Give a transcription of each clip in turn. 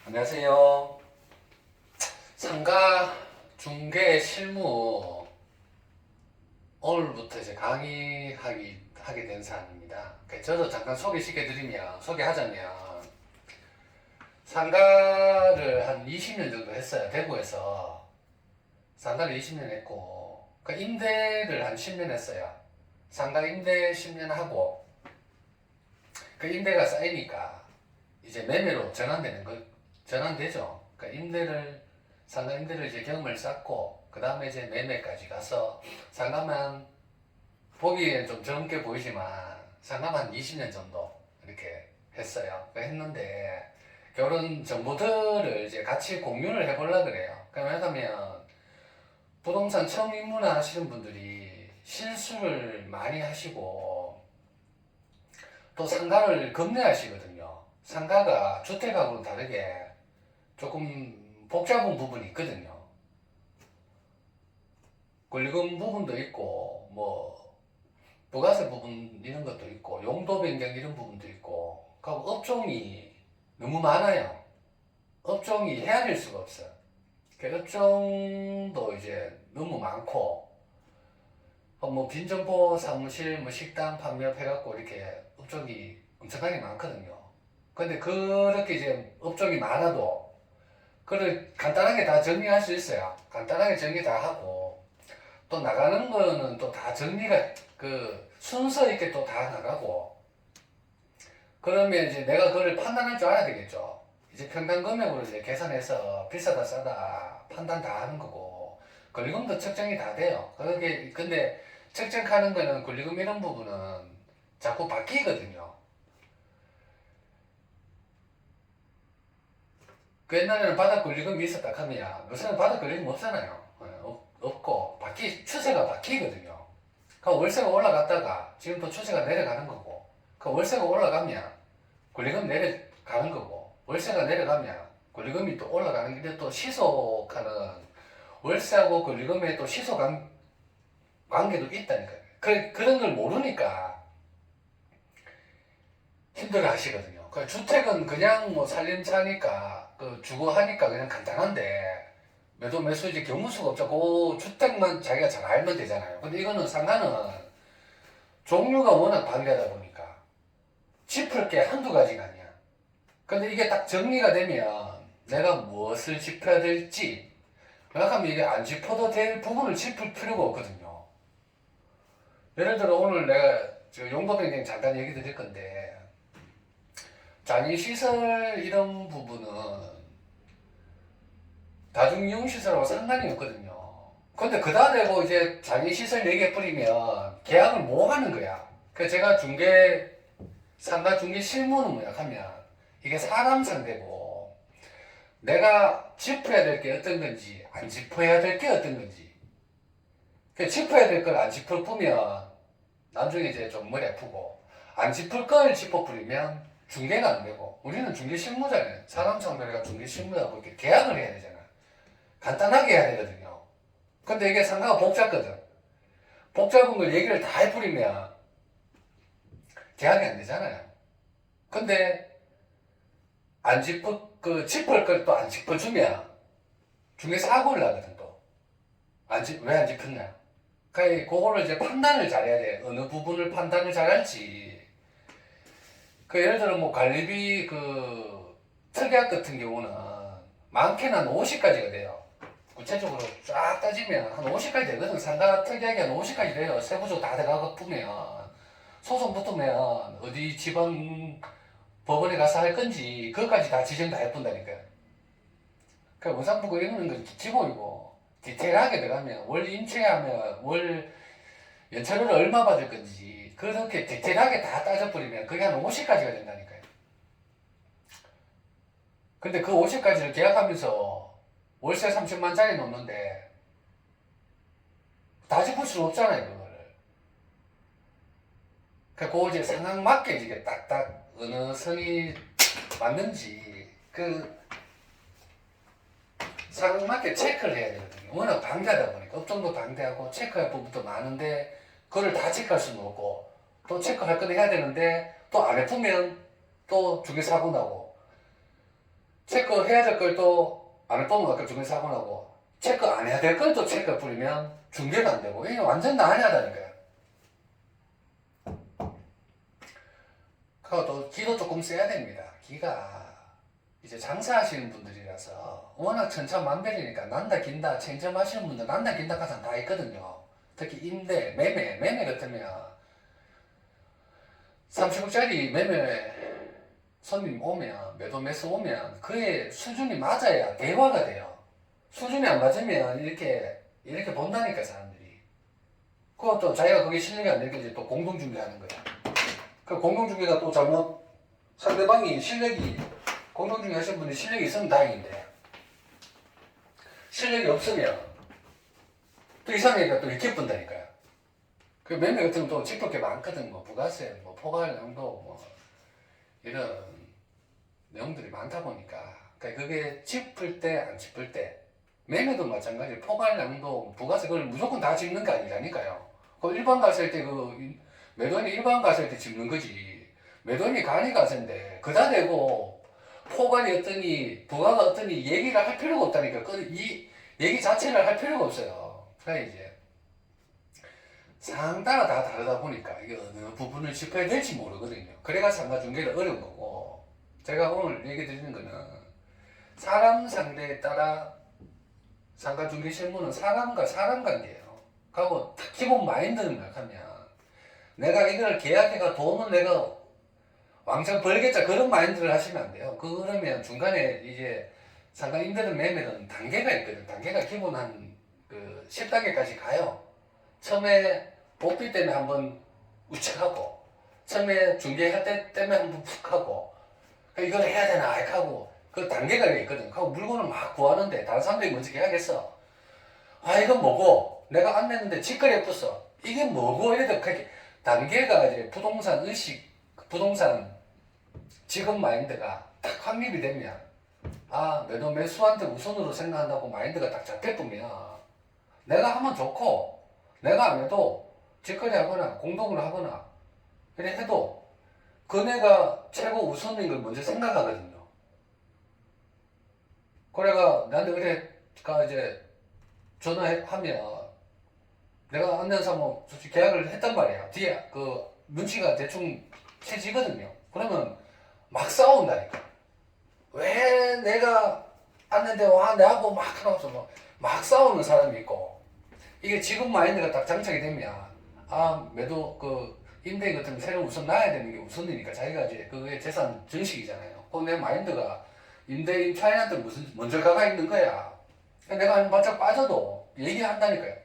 안녕하세요. 상가 중개 실무 오늘부터 이제 하게 된 사람입니다. 저도 잠깐 소개하자면 상가를 한 20년 정도 했어요. 대구에서 상가를 20년 했고 그 임대를 한 10년 했어요. 상가 임대 10년 하고 그 임대가 쌓이니까 이제 매매로 전환되죠. 상가 임대를 이제 경험을 쌓고, 그 다음에 이제 매매까지 가서, 상가만, 보기엔 좀 젊게 보이지만, 상가만 20년 정도, 이렇게 했어요. 했는데, 그런 정보들을 이제 같이 공유를 해보려고 그래요. 왜냐하면, 부동산 처음 입문하시는 분들이 실수를 많이 하시고, 또 상가를 급매하시거든요. 상가가 주택하고는 다르게 조금 복잡한 부분이 있거든요. 권리금 부분도 있고, 부가세 부분 이런 것도 있고, 용도 변경 이런 부분도 있고, 그 업종이 너무 많아요. 업종이 헤아릴 수가 없어요. 그 업종도 이제 너무 많고, 빈점포 사무실, 식당 판매업 해갖고 이렇게 업종이 엄청나게 많거든요. 근데 그렇게 이제 업종이 많아도 그걸 간단하게 다 정리할 수 있어요. 간단하게 정리 다 하고 또 나가는 거는 또 다 정리가 그 순서 있게 또 다 나가고 그러면 이제 내가 그걸 판단할 줄 알아야 되겠죠. 이제 평당 금액으로 이제 계산해서 비싸다 싸다 판단 다 하는 거고 권리금도 측정이 다 돼요. 근데 측정하는 거는 권리금 이런 부분은 자꾸 바뀌거든요. 그 옛날에는 바닥 권리금이 있었다 하면 요새는 바닥 권리금 없잖아요. 없고 추세가 바뀌거든요. 그 월세가 올라갔다가 지금 또 추세가 내려가는 거고 그 월세가 올라가면 권리금 내려가는 거고 월세가 내려가면 권리금이 또 올라가는 게 또 시속하는 월세하고 권리금의 또 시속 관계도 있다니까요. 그런 걸 모르니까 힘들어 하시거든요. 주택은 그냥 살림차니까, 주거하니까 그냥 간단한데, 매수 이제 경우수가 없죠. 그 주택만 자기가 잘 알면 되잖아요. 근데 이거는 상가는 종류가 워낙 방대하다 보니까, 짚을 게 한두 가지가 아니야. 근데 이게 딱 정리가 되면, 내가 무엇을 짚어야 될지, 생각하면 이게 안 짚어도 될 부분을 짚을 필요가 없거든요. 예를 들어 오늘 내가 용도 변경 잠깐 얘기 드릴 건데, 장애시설 이런 부분은 다중이용시설하고 상관이 없거든요. 근데 그다 대고 이제 장애시설 얘기해 버리면 계약을 못 하는 거야. 제가 상가 중개 실무는 뭐야 하면 이게 사람 상대고 내가 짚어야 될 게 어떤 건지 안 짚어야 될 게 어떤 건지 짚어야 될 걸 안 짚을 뿌면 나중에 이제 좀 머리 아프고 안 짚을 걸 짚어버리면 중개가 안 되고 우리는 중개 실무잖아요. 사람 상대가 중개 실무라고 이렇게 계약을 해야 되잖아. 간단하게 해야 되거든요. 근데 이게 상가가 복잡거든. 복잡한 걸 얘기를 다 해버리면 계약이 안 되잖아요. 근데 짚을 걸 또 안 짚어주면 중개 사고를 나거든 또. 왜 안 짚었냐? 그거를 이제 판단을 잘해야 돼. 어느 부분을 판단을 잘할지. 예를 들어 관리비 특약 같은 경우는 많게는 한 50까지가 돼요. 구체적으로 쫙 따지면 한 50까지 되거든. 상가 특약이 한 50까지 돼요. 세부적으로 다 들어가고 보면 소송 붙으면 어디 지방 법원에 가서 할 건지 그것까지 다 지정 다 해본다니까요. 원상복구 이런 건 기본이고 디테일하게 들어가면 월 임차하면 월 연차료를 얼마 받을 건지 그렇게 디테일하게 다 따져버리면 그게 한 50까지가 된다니까요. 근데 그 50까지를 계약하면서 월세 30만짜리 놓는데 다 짚을 수는 없잖아요, 그거를. 그거 이제 상황 맞게 이제 딱딱 어느 선이 맞는지 상황 맞게 체크를 해야 되거든요. 워낙 방대하다 보니까 업종도 방대하고 체크할 부분도 많은데 그걸 다 체크할 수는 없고 또 체크할 건 해야 되는데 또 안 해보면 또 중개 사고 나고 체크해야 될 걸 또 안 해보면 아까 중개 사고 나고, 체크 안 해야 될 걸 또 체크 뿌리면 중개가 안 되고, 이게 완전 난해하다니까요. 그리고 또 기도 조금 써야 됩니다. 기가 이제 장사하시는 분들이라서 워낙 천차만별이니까 난다 긴다 체인점하시는 분들 난다 긴다 가산 다 있거든요. 특히 임대, 매매 같으면 30억짜리 매매 손님 오면, 매도 매수 오면 그의 수준이 맞아야 대화가 돼요. 수준이 안 맞으면 이렇게 본다니까 사람들이. 그것도 자기가 그게 실력이 안 되니까 이제 또 공동중개하는 거야. 그 공동중개가 또 잘못, 상대방이 실력이, 공동중개 하시는 분이 실력이 있으면 다행인데 실력이 없으면 또 이상하니까 또 이렇게 본다니까요. 그 매매 같은 또 짚을 게 많거든. 뭐 부가세, 뭐 포괄 양도, 뭐 이런 내용들이 많다 보니까, 그러니까 그게 짚을 때 안 짚을 때, 매매도 마찬가지. 포괄 양도, 부가세 그걸 무조건 다 짚는 게 아니라니까요. 그 일반 가세일 때 매도인이 일반 가세일 때 짚는 거지. 매도인이 간이 가세인데 그다 대고 포괄이 어떠니 부가가 어떠니 얘기를 할 필요가 없다니까. 이 얘기 자체를 할 필요가 없어요. 그러니까 이제 상황 따라 다 다르다 보니까 이게 어느 부분을 짚어야 될지 모르거든요. 그래가 상가중개를 어려운 거고, 제가 오늘 얘기 드리는 거는 사람 상대에 따라 상가중개 실무는 사람과 사람 관계예요. 그리고 기본 마인드는 뭐냐면, 내가 이걸 계약해가 돈은 내가 왕창 벌겠자 그런 마인드를 하시면 안 돼요. 그러면 중간에 이제 상가 임대든 매매든 단계가 있거든. 단계가 기본 한 10단계까지 가요. 처음에 복비 때문에 한번 우측하고, 처음에 중개할 때 때문에 한번 푹 하고, 이걸 해야 되나 하고, 그 단계가 있거든. 하고 물건을 막 구하는데 다른 사람들이 먼저 계약했어. 아, 이건 뭐고? 내가 안 냈는데 직거래 없었어. 이게 뭐고? 이래도 그렇게 단계가 이제 부동산 의식, 부동산 직업 마인드가 딱 확립이 되면, 아, 매도 매수한테 우선으로 생각한다고 마인드가 딱 잡혀보면, 내가 하면 좋고, 내가 안 해도 직거래 하거나 공동으로 하거나 그래 해도 그네가 최고 우선인 걸 먼저 생각하거든요. 그래가 나한테 그래가 이제 전화하면 내가 안 낸 사람 솔직히 계약을 했단 말이야. 뒤에 그 눈치가 대충 채지거든요. 그러면 막 싸운다니까. 왜 내가 안 냈는데 와 내하고 막 하면서 막 싸우는 사람이 있고, 이게 지금 마인드가 딱 장착이 되면, 아, 매도 임대 같은 새로 우선 놔야 되는 게 우선이니까 자기가 이제 그게 재산 증식이잖아요. 내 마인드가 임대인 차이한테 무슨 먼저 가가 있는 거야. 내가 한 바짝 빠져도 얘기한다니까요.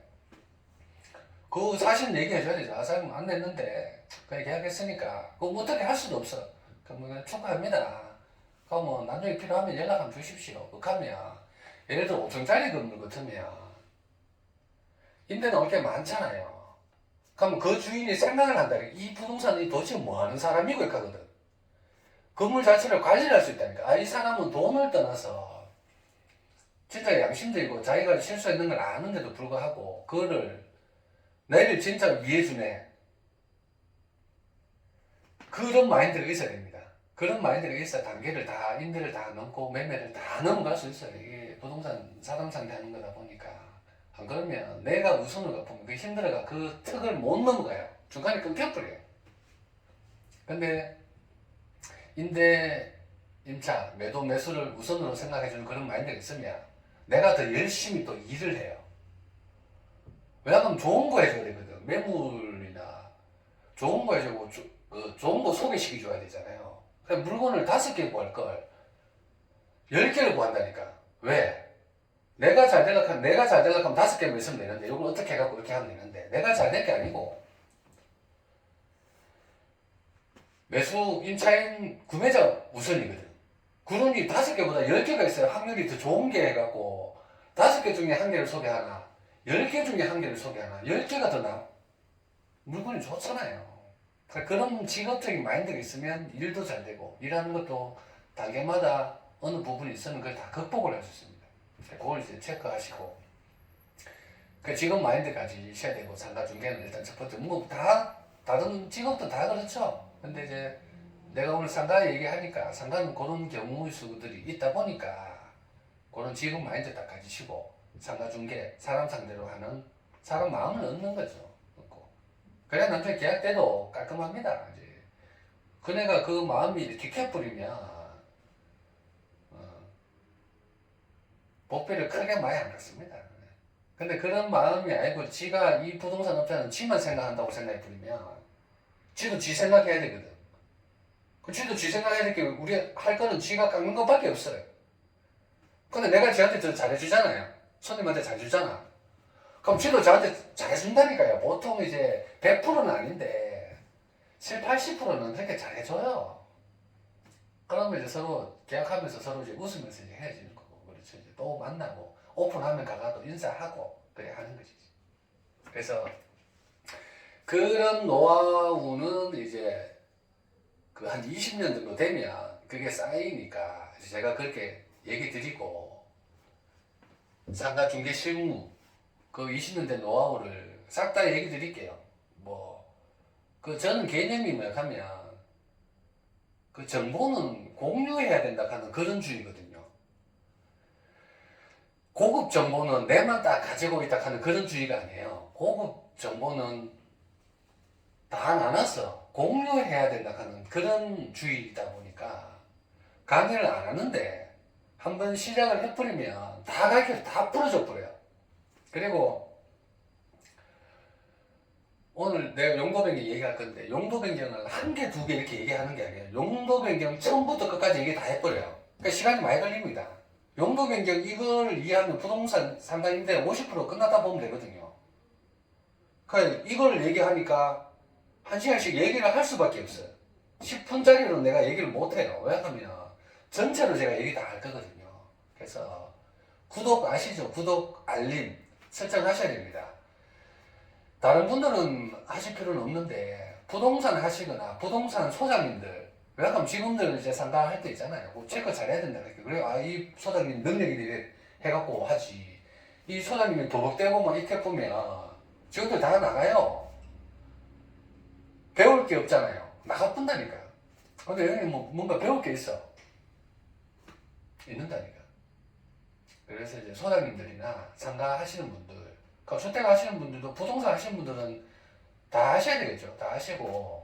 그 사실 얘기해줘야 되죠. 아, 사람 안 냈는데 그냥 계약했으니까 그거 어떻게 할 수도 없어. 그럼 축하합니다. 그럼 뭐 나중에 필요하면 연락 한번 주십시오. 그하면 예를 들어 5천짜리 건물 같으면 임대 나올 게 많잖아요. 그럼 그 주인이 생각을 한다. 이 부동산이 도대체 뭐 하는 사람이고 있거든. 건물 자체를 관리할 수 있다니까. 아, 이 사람은 돈을 떠나서 진짜 양심도 있고 자기가 실수했는 걸 아는데도 불구하고 그거를 내를 진짜 위해주네. 그런 마인드가 있어야 됩니다. 그런 마인드가 있어야 단계를 다, 임대를 다 넘고 매매를 다 넘어갈 수 있어요. 이게 부동산 사람 상대하는 거다 보니까. 안 그러면 내가 우선을 갚으면 그 힘들어가 그 턱을 못 넘어가요. 중간에 끊겨버려요. 근데 임대, 임차, 매도, 매수를 우선으로 생각해주는 그런 마인드가 있으면 내가 더 열심히 또 일을 해요. 왜냐하면 좋은 거 해줘야 되거든. 매물이나 좋은 거 해주고 좋은 거 소개시켜줘야 되잖아요. 그래서 물건을 5개 구할 걸 10개를 구한다니까. 왜? 내가 잘 되려고 하면 5개만 있으면 되는데 이걸 어떻게 해갖고 이렇게 하면 되는데, 내가 잘 될 게 아니고 매수 임차인 구매자 우선이거든. 그러니 5개보다 10개가 있어야 확률이 더 좋은 게 해갖고 5개 중에 1개를 소개하나 10개 중에 1개를 소개하나 10개가 더 나아. 물건이 좋잖아요. 그런 직업적인 마인드가 있으면 일도 잘 되고 일하는 것도 단계마다 어느 부분이 있으면 그걸 다 극복을 할 수 있습니다. 그걸 이제 체크하시고, 그 직업 마인드 가지셔야 되고, 상가 중개는 일단 첫 번째, 뭐 다른 직업도 다 그렇죠. 근데 이제 내가 오늘 상가 얘기하니까 상가는 그런 경우 수들이 있다 보니까 그런 지금 마인드 딱 가지시고 상가 중개 사람 상대로 하는 사람 마음을 얻는 거죠. 얻고. 그래야 나중에 계약 때도 깔끔합니다. 이제 그네가 그 마음이 뒤켜버리면 복비를 크게 많이 안 받습니다. 근데 그런 마음이 아니고 지가 이 부동산 업자는 지만 생각한다고 생각해버리면 지도 지 생각해야 되거든. 그 지도 지 생각해야 될 게 우리 할 거는 지가 깎는 것밖에 없어요. 근데 내가 지한테 더 잘해주잖아요. 손님한테 잘해주잖아. 그럼 지도 저한테 잘해준다니까요. 보통 이제 100%는 아닌데 7, 80%는 그렇게 잘해줘요. 그러면 이제 서로 계약하면서 서로 이제 웃으면서 이제 헤어지는 거고, 그렇죠. 이제 또 만나고 오픈하면 가가도 인사하고 그래 하는 거지. 그래서 그런 노하우는 이제 그 한 20년 정도 되면 그게 쌓이니까 제가 그렇게 얘기 드리고 상가 중개 실무 그 20년 된 노하우를 싹 다 얘기 드릴게요. 뭐 그 저는 개념이 뭐야 하면 그 정보는 공유해야 된다 하는 그런 주의거든요. 고급 정보는 내만 딱 가지고 있다 하는 그런 주의가 아니에요. 고급 정보는 다 나눠서 공유해야 된다 하는 그런 주의이다 보니까 강의를 안 하는데 한번 시작을 해버리면 다 가르쳐 다 풀어줘 버려요. 그리고 오늘 내가 용도 변경 얘기할 건데 용도 변경을 한 개, 두 개 이렇게 얘기하는 게 아니에요. 용도 변경 처음부터 끝까지 얘기 다 해버려요. 그러니까 시간이 많이 걸립니다. 용도 변경 이걸 이해하면 부동산 상가 임대 50% 끝나다 보면 되거든요. 그러니까 이걸 얘기하니까 1시간씩 얘기를 할 수밖에 없어요. 10분짜리로 내가 얘기를 못해요. 왜 하면 전체로 제가 얘기 다 할 거거든요. 그래서 구독 아시죠? 구독, 알림 설정하셔야 됩니다. 다른 분들은 하실 필요는 없는데 부동산 하시거나 부동산 소장님들 왜냐하면 직원들 이제 상담할 때 있잖아요. 뭐 체크 잘해야 된다 이렇게. 그래요. 아, 이 소장님 능력이 이래 해갖고 하지. 이 소장님이 버벅대고 막 이렇게 보면 직원들 다 나가요. 배울 게 없잖아요. 나가뿐다니까. 근데 여기 뭐 뭔가 배울 게 있어. 있는다니까. 그래서 이제 소장님들이나 상가 하시는 분들, 그 주택 하시는 분들도 부동산 하시는 분들은 다 하셔야 되겠죠. 다 하시고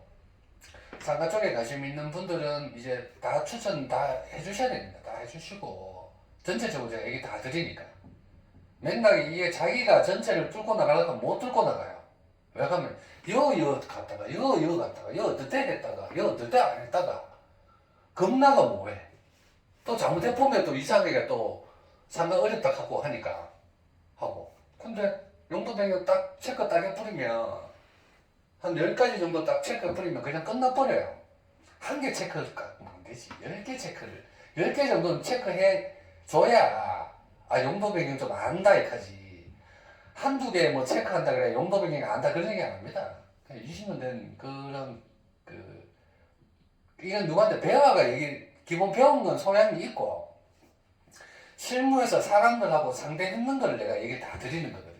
상가 쪽에 관심 있는 분들은 이제 다 추천 다 해주셔야 됩니다. 다 해주시고 전체적으로 제가 얘기 다 드리니까 맨날 이게 자기가 전체를 뚫고 나가려고 하면 못 뚫고 나가요. 왜 하면 여 갔다가 여 갔다가 여 어떻게 했다가 여 어떻게 안 했다가 겁나가 뭐해. 또 잘못해 보면 또 이상하게 또 상가 어렵다 하고 하니까 하고. 근데 용도 변경 딱 체크 딱 해버리면 한 10가지 정도 딱 체크 해버리면 그냥 끝나버려요. 한 개 체크할까? 안 되지. 10개 체크를 10개 정도는 체크해 줘야 아 용도 변경 좀 안다 이까지. 한두 개 뭐 체크한다 그래 용도 변경이 안다 그런 얘기 안 합니다. 20년 된 그런 이건 누구한테 배워가 얘기 기본 배운 건 소양이 있고 실무에서 사람들하고 상대했는 걸 내가 얘기 다 드리는 거거든요.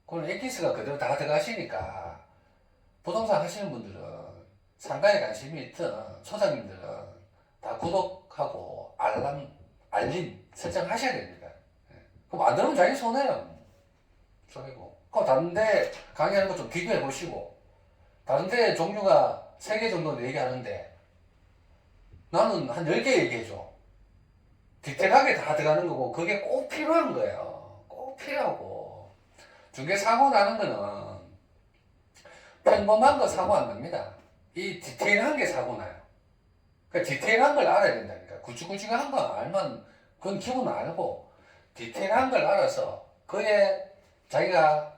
그건 엑기스가 그대로 다 들어가시니까 부동산 하시는 분들은 상가에 관심이 있든 소장님들은 다 구독하고 알림 설정하셔야 됩니다. 그럼 안 들으면 자기 손해요. 손해고. 그럼 다른 데 강의하는 거 좀 비교해 보시고 다른 데 종류가 3개 정도는 얘기하는데 나는 한 10개 얘기해줘. 디테일하게 다 들어가는 거고 그게 꼭 필요한 거예요. 꼭 필요하고 중개 사고 나는 거는 평범한 거 사고 안 납니다. 이 디테일한 게 사고 나요. 그러니까 디테일한 걸 알아야 된다니까. 굵직굵직한 거 알면 그건 기본 알고 디테일한 걸 알아서 그에 자기가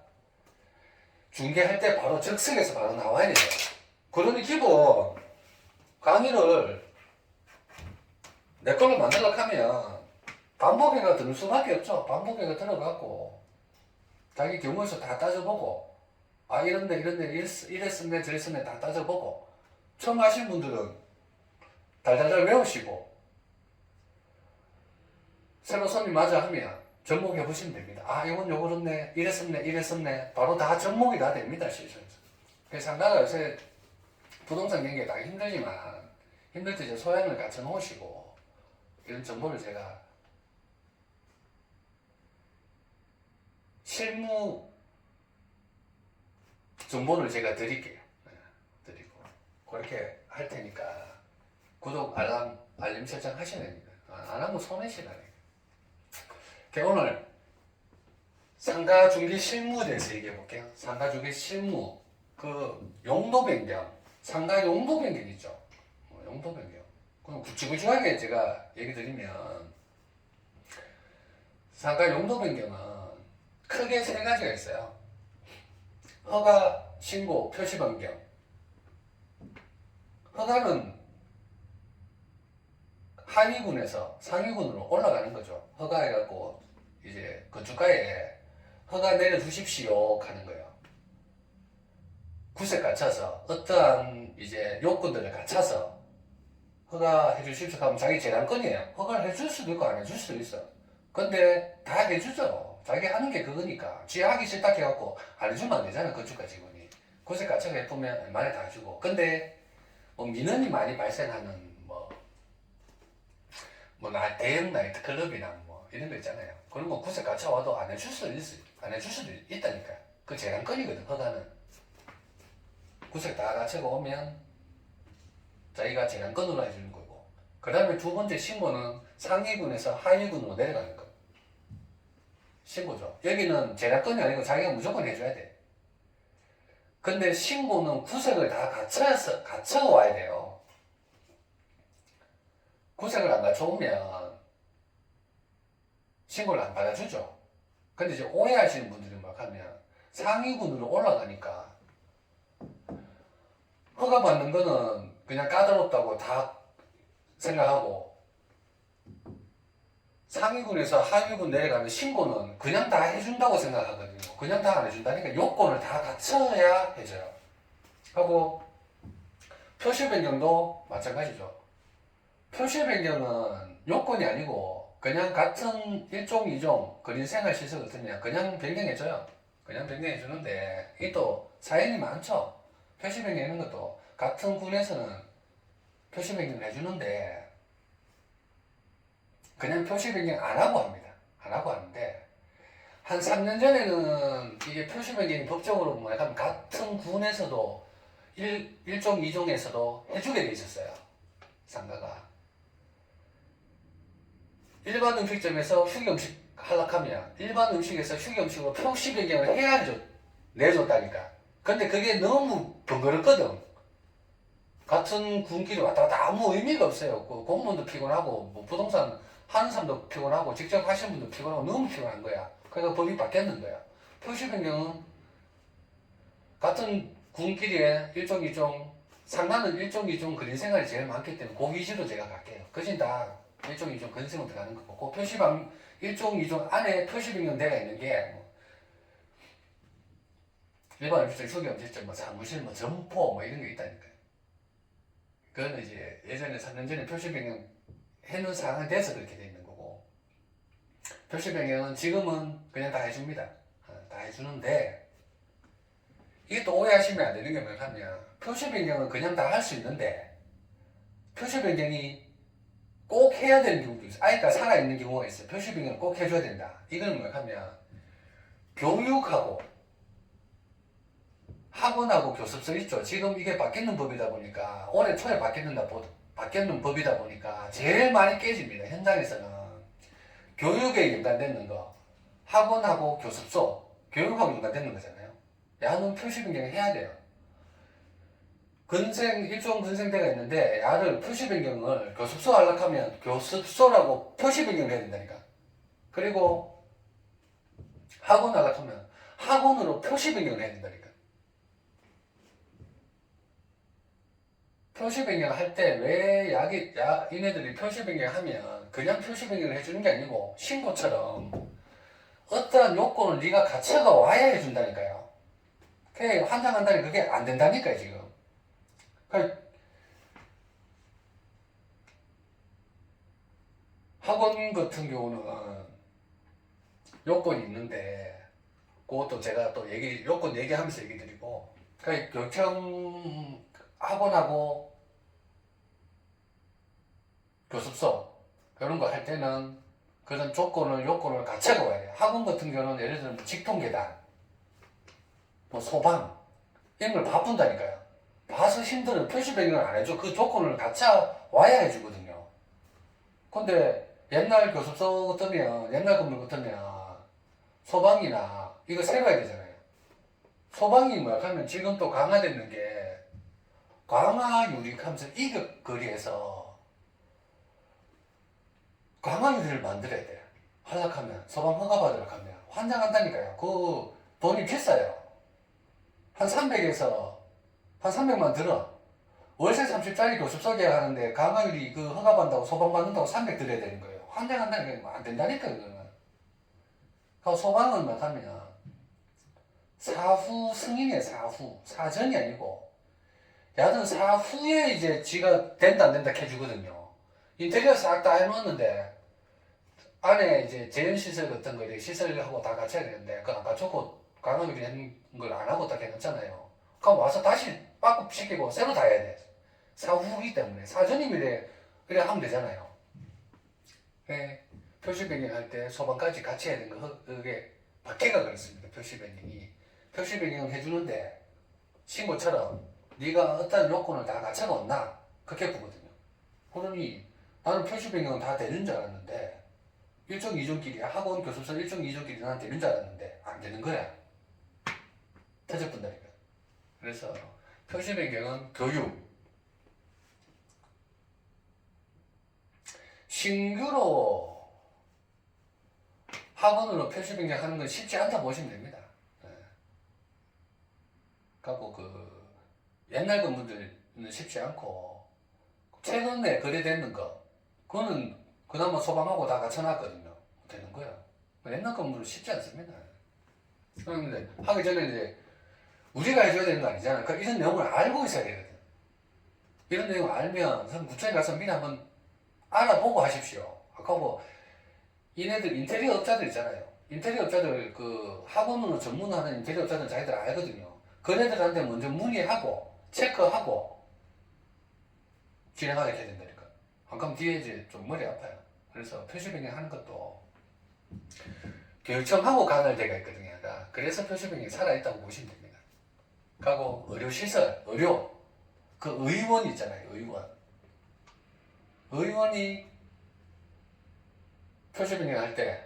중개할 때 바로 즉석에서 바로 나와야 돼요. 그러니 기본 강의를 내 걸로 만들려고 하면 반복해가 들 수밖에 없죠. 반복해가 들어가고 자기 경우에서 다 따져보고 아 이런데 이랬었네 저랬었네 다 따져보고 처음 하신 분들은 달달달 외우시고 새로 손님 맞아 하면 접목해 보시면 됩니다. 아 이건 요 그렇네 이랬었네 바로 다 접목이 다 됩니다. 실전에서. 그래서 상가가 요새 부동산 경기가 다 힘들지만 힘들 때 이제 소양을 갖춰 놓으시고 이런 정보를 제가 실무 정보를 제가 드릴게요. 네, 드리고 그렇게 할 테니까 구독, 알림 설정 하셔야 됩니다. 안 하면 손해시라네. 오늘 상가 중개 실무에 대해서 얘기해 볼게요. 상가 중개 실무 그 용도 변경, 상가 용도 변경 있죠. 용도 변경. 그럼 구체구체하게 제가 얘기 드리면 상가 용도 변경은 크게 세 가지가 있어요. 허가, 신고, 표시 변경. 허가는 하위군에서 상위군으로 올라가는 거죠. 허가해갖고 이제 건축가에 허가 내려주십시오 하는 거예요. 구색 갖춰서 어떠한 이제 요건들을 갖춰서 허가해 주십시오 하면 자기 재량권이에요. 허가를 해줄 수도 있고 안 해줄 수도 있어. 근데 다 해주죠. 자기 하는 게 그거니까. 지 하기 싫다 해갖고 안 해주면 안 되잖아, 건축가 직원이. 구색 갖춰서 해보면 얼마나 다 해주고. 근데 뭐 민원이 많이 발생하는 대형 나이트클럽이나 뭐 이런 거 있잖아요. 그런 거 구색 갖춰와도 안 해줄 수도 있다니까. 그 재량권이거든, 허가는. 구색 다 갖추고 오면 자기가 재량권으로 해주는 거고. 그 다음에 두 번째 신고는 상위군에서 하위군으로 내려가는 거. 신고죠. 여기는 재량권이 아니고 자기가 무조건 해줘야 돼. 근데 신고는 구색을 다 갖춰와야 돼요. 구색을 안 갖춰오면 신고를 안 받아주죠. 근데 이제 오해하시는 분들이 막 하면 상위군으로 올라가니까 허가 받는 거는 그냥 까다롭다고 다 생각하고 상위군에서 하위군 내려가면 신고는 그냥 다 해준다고 생각하거든요. 그냥 다 안 해준다니까 요건을 다 갖춰야 해줘요. 하고 표시 변경도 마찬가지죠. 표시 변경은 요건이 아니고 그냥 같은 1종, 2종 그린생활시설 같으면 그냥 변경해줘요. 그냥 변경해주는데 이게 또 사연이 많죠. 표시 변경하는 것도 같은 군에서는 표시 변경을 해주는데 그냥 표시 변경 안 하고 합니다. 안 하고 하는데 한 3년 전에는 이게 표시 변경이 법적으로 뭐 약간 같은 군에서도 1종, 2종에서도 해주게 돼 있었어요. 상가가. 일반 음식점에서 휴게 음식 하락하면 일반 음식에서 휴게 음식으로 표시 변경을 해야죠. 내줬다니까. 근데 그게 너무 번거롭거든. 같은 군길을 왔다 갔다 아무 의미가 없어요. 그 공무원도 피곤하고 뭐 부동산 하는 사람도 피곤하고 직접 하시는 분도 피곤하고 너무 피곤한 거야. 그러니까 법이 바뀌었는 거야. 표시 변경은 같은 군길에 1종, 2종 상가는 1종, 2종 그린생활이 제일 많기 때문에 그 위주로 제가 갈게요. 그진 다 1종, 2종 그린생활 들어가는 거고 그 1종, 2종 안에 표시 변경대가 있는 게 일반 음식점, 휴게 음식점, 뭐 사무실, 뭐 점포 뭐 이런 게 있다니까요. 그거는 이제 예전에 3년 전에 표시 변경 해놓은 상황이 돼서 그렇게 돼 있는 거고 표시 변경은 지금은 그냥 다 해줍니다. 다 해주는데 이게 또 오해하시면 안 되는 게 뭐냐면 표시 변경은 그냥 다 할 수 있는데 표시 변경이 꼭 해야 되는 경우도 있어요. 아이가 살아있는 경우가 있어요. 표시 변경을 꼭 해줘야 된다. 이거는 뭐냐면 교육하고 학원하고 교습소 있죠. 지금 이게 바뀌는 법이다 보니까 올해 초에 바뀌는 법이다 보니까 제일 많이 깨집니다. 현장에서는 교육에 연관되는 거 학원하고 교습소 교육하고 연관되는 거잖아요. 야는 표시 변경을 해야 돼요. 일종 근생대가 있는데 야를 표시 변경을 교습소 하려고 하면 교습소라고 표시 변경을 해야 된다니까. 그리고 학원 하려고 하면 학원으로 표시 변경을 해야 된다니까. 표시 변경 할 때 왜 얘네들이 표시 변경하면 그냥 표시 변경을 해주는 게 아니고 신고처럼 어떠한 요건을 네가 갖춰가 와야 해준다니까요. 그게 환장한다니 그게 안 된다니까요 지금. 그러니까 학원 같은 경우는 요건이 있는데 그것도 제가 또 요건 얘기하면서 얘기 드리고 그러니까 교청 학원하고 교습소 이런 거 할 때는 그런 요건을 갖춰가 와야 돼요. 학원 같은 경우는 예를 들면 직통계단, 뭐 소방 이런 걸 바쁜다니까요. 봐서 힘들어요. 표시 변경을 안 해줘. 그 조건을 갖춰 와야 해주거든요. 근데 옛날 교습소 같으면, 옛날 건물 같으면 소방이나 이거 세봐야 되잖아요. 소방이 뭐야 하면 지금 또 강화되는 게 강화 유리하면서 이급 거리에서 강화 유리를 만들어야 돼요. 하려면 소방 허가 받으려고 하면 환장한다니까요. 그 돈이 비싸요. 한 300에서 한 300만 들어. 월세 30짜리 교습소 계약하는데 강화유리 그 허가 받는다고 소방 받는다고 300 들어야 되는 거예요. 환장한다니까. 안 된다니까 그거는. 그 소방은 뭐 하면 사후 승인이에요. 사전이 아니고 야든 사후에 이제 지가 된다 안 된다 해주거든요. 인테리어 싹 다 해놓았는데 안에 이제 재현시설 같은 거 시설하고 다 갖춰야 되는데 그거 안 갖췄고 강화유리 하는 걸 안 하고 다 해놨잖아요. 그럼 와서 다시 바꾸 시키고 새로 다 해야 돼. 사후이기 때문에 사전이면 그래 하면 되잖아요. 네. 표시 변경할 때 소방까지 같이 해야 되는 거 그게 박해가 그렇습니다. 표시 변경이 표시 변경을 해주는데 신고처럼 네가 어떤 요건을 다 갖춰놓나 그렇게 보거든요. 그러니 나는 표시 변경은 다 되는 줄 알았는데 1종 2종끼리 학원 교습소 1종 2종끼리 난 되는 줄 알았는데 안 되는 거야. 터져본다니까. 그래서 표시 변경은 교육 신규로 학원으로 표시 변경하는 건 쉽지 않다 보시면 됩니다. 네. 갖고 그 옛날 건물들은 쉽지 않고 최근에 거래되는 거 그거는 그나마 소방하고 다 갖춰놨거든요. 되는 거야. 옛날 건물은 쉽지 않습니다. 그런데 하기 전에 이제 우리가 해줘야 되는 거 아니잖아. 그러니까 이런 내용을 알고 있어야 되거든. 이런 내용을 알면 구청에 가서 미리 한번 알아보고 하십시오. 아까 뭐 이네들 인테리어 업자들 있잖아요. 인테리어 업자들 그 학원으로 전문하는 인테리어 업자들 자기들 알거든요. 그네들한테 먼저 문의하고 체크하고 진행하게 해야 된다니까. 안 그러면 뒤에 이제 좀 머리 아파요. 그래서 표시 변경하는 것도 교육청하고 관할대가 있거든요. 그래서 표시 변경이 살아있다고 보시면 됩니다. 하고 의료시설, 의료 그 의원 있잖아요. 의원이 표시 변경할 때